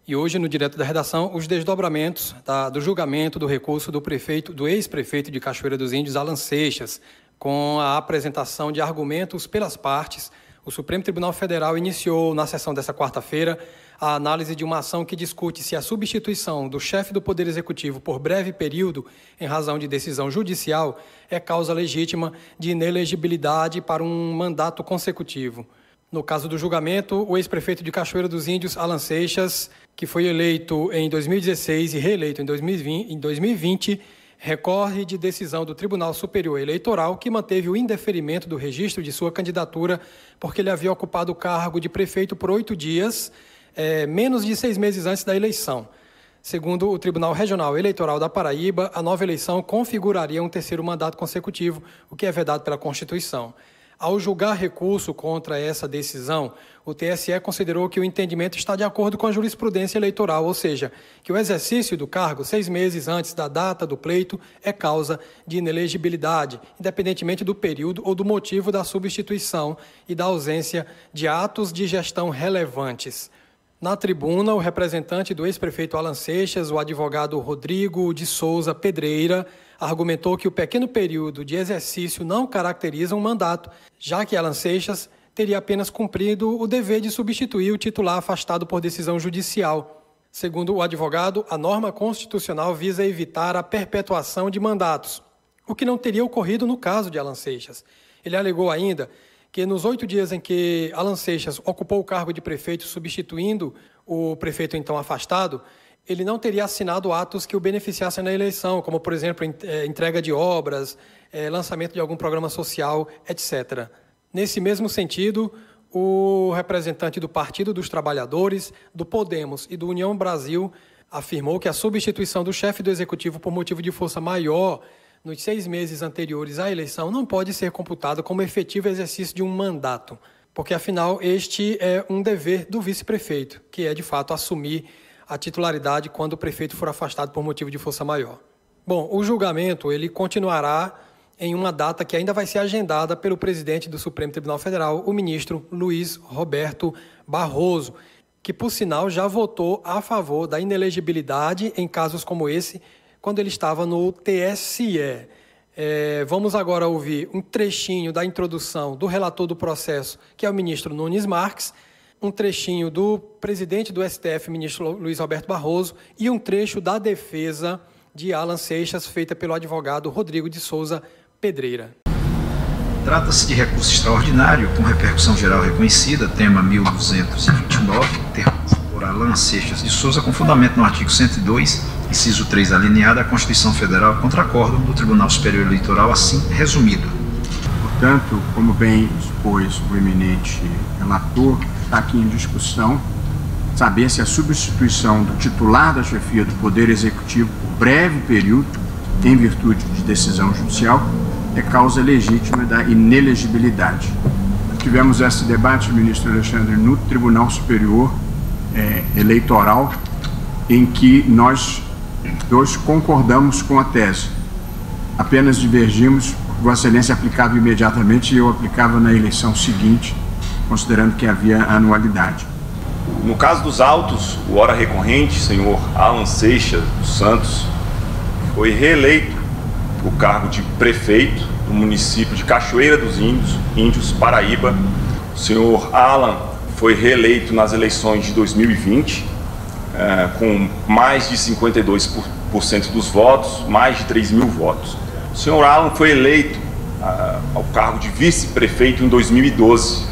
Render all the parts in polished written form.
E hoje, no Direto da Redação, os desdobramentos do julgamento do recurso do ex-prefeito de Cachoeira dos Índios, Alan Seixas, com a apresentação de argumentos pelas partes. O Supremo Tribunal Federal iniciou, na sessão desta quarta-feira, a análise de uma ação que discute se a substituição do chefe do Poder Executivo por breve período, em razão de decisão judicial, é causa legítima de inelegibilidade para um mandato consecutivo. No caso do julgamento, o ex-prefeito de Cachoeira dos Índios, Alan Seixas, que foi eleito em 2016 e reeleito em 2020, recorre de decisão do Tribunal Superior Eleitoral que manteve o indeferimento do registro de sua candidatura porque ele havia ocupado o cargo de prefeito por 8 dias, menos de 6 meses antes da eleição. Segundo o Tribunal Regional Eleitoral da Paraíba, a nova eleição configuraria um terceiro mandato consecutivo, o que é vedado pela Constituição. Ao julgar recurso contra essa decisão, o TSE considerou que o entendimento está de acordo com a jurisprudência eleitoral, ou seja, que o exercício do cargo 6 meses antes da data do pleito é causa de inelegibilidade, independentemente do período ou do motivo da substituição e da ausência de atos de gestão relevantes. Na tribuna, o representante do ex-prefeito Alan Seixas, o advogado Rodrigo de Souza Pedreira, argumentou que o pequeno período de exercício não caracteriza um mandato, já que Alan Seixas teria apenas cumprido o dever de substituir o titular afastado por decisão judicial. Segundo o advogado, a norma constitucional visa evitar a perpetuação de mandatos, o que não teria ocorrido no caso de Alan Seixas. Ele alegou ainda que nos 8 dias em que Alan Seixas ocupou o cargo de prefeito, substituindo o prefeito então afastado, ele não teria assinado atos que o beneficiassem na eleição, como, por exemplo, entrega de obras, lançamento de algum programa social, etc. Nesse mesmo sentido, o representante do Partido dos Trabalhadores, do Podemos e do União Brasil afirmou que a substituição do chefe do Executivo por motivo de força maior nos 6 meses anteriores à eleição não pode ser computado como efetivo exercício de um mandato, porque, afinal, este é um dever do vice-prefeito, que é, de fato, assumir a titularidade quando o prefeito for afastado por motivo de força maior. Bom, o julgamento ele continuará em uma data que ainda vai ser agendada pelo presidente do Supremo Tribunal Federal, o ministro Luiz Roberto Barroso, que, por sinal, já votou a favor da inelegibilidade em casos como esse, quando ele estava no TSE. Vamos agora ouvir um trechinho da introdução do relator do processo, que é o ministro Nunes Marques, um trechinho do presidente do STF, ministro Luiz Roberto Barroso, e um trecho da defesa de Alan Seixas, feita pelo advogado Rodrigo de Souza Pedreira. Trata-se de recurso extraordinário, com repercussão geral reconhecida, tema 1229, interposto por Alan Seixas de Souza, com fundamento no artigo 102, inciso 3 alineado, à Constituição Federal, contra acórdão do Tribunal Superior Eleitoral, assim resumido. Portanto, como bem expôs o eminente relator, está aqui em discussão saber se a substituição do titular da chefia do Poder Executivo por breve período, em virtude de decisão judicial, é causa legítima da inelegibilidade. Tivemos esse debate, ministro Alexandre, no Tribunal Superior Eleitoral, em que nós dois concordamos com a tese. Apenas divergimos, Vossa Excelência aplicava imediatamente e eu aplicava na eleição seguinte, considerando que havia anualidade. No caso dos autos, o ora recorrente, senhor Alan Seixas dos Santos, foi reeleito o cargo de prefeito do município de Cachoeira dos Índios, Paraíba. O senhor Alan foi reeleito nas eleições de 2020, com mais de 52% dos votos, mais de 3 mil votos. O senhor Alan foi eleito ao cargo de vice-prefeito em 2012,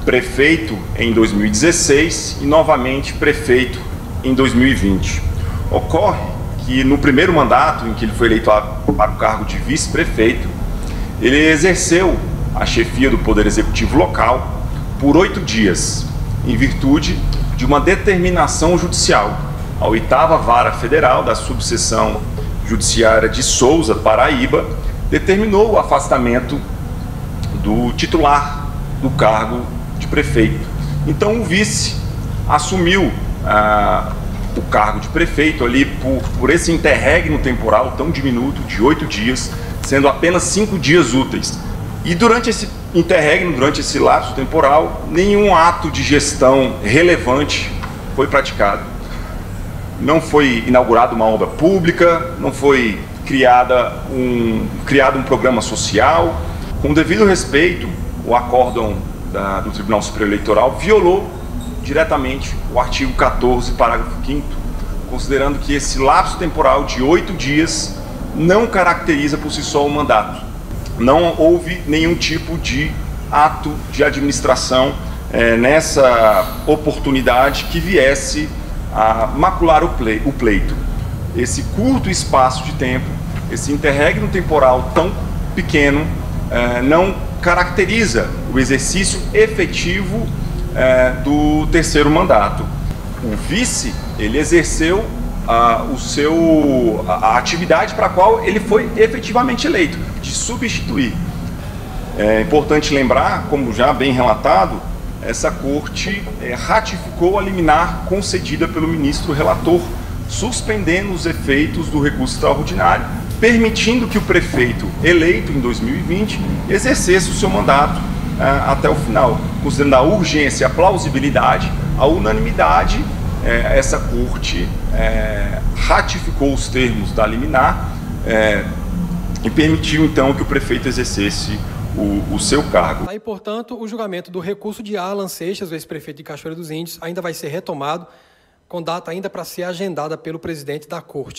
prefeito em 2016 e novamente prefeito em 2020. Ocorre que no primeiro mandato em que ele foi eleito para o cargo de vice-prefeito, ele exerceu a chefia do Poder Executivo local por 8 dias, em virtude de uma determinação judicial. A 8ª Vara Federal da Subseção Judiciária de Souza, Paraíba, determinou o afastamento do titular do cargo de prefeito. Então o vice assumiu o cargo de prefeito ali por esse interregno temporal tão diminuto de 8 dias, sendo apenas 5 dias úteis. E durante esse interregno, durante esse lapso temporal, nenhum ato de gestão relevante foi praticado. não foi inaugurada uma obra pública, não foi criado um programa social. Com devido respeito, o acórdão do Tribunal Superior Eleitoral violou diretamente o artigo 14, parágrafo 5º, considerando que esse lapso temporal de 8 dias não caracteriza por si só o mandato. Não houve nenhum tipo de ato de administração nessa oportunidade que viesse a macular o pleito. Esse curto espaço de tempo, esse interregno temporal tão pequeno, não caracteriza o exercício efetivo do terceiro mandato. O vice, ele exerceu a atividade para a qual ele foi efetivamente eleito, de substituir. É importante lembrar, como já bem relatado, essa corte ratificou a liminar concedida pelo ministro relator, suspendendo os efeitos do recurso extraordinário, permitindo que o prefeito eleito em 2020 exercesse o seu mandato até o final. Considerando a urgência, a plausibilidade, a unanimidade, essa corte ratificou os termos da liminar e permitiu então que o prefeito exercesse o seu cargo. Aí, portanto, o julgamento do recurso de Alan Seixas, o ex-prefeito de Cachoeira dos Índios, ainda vai ser retomado, com data ainda para ser agendada pelo presidente da Corte.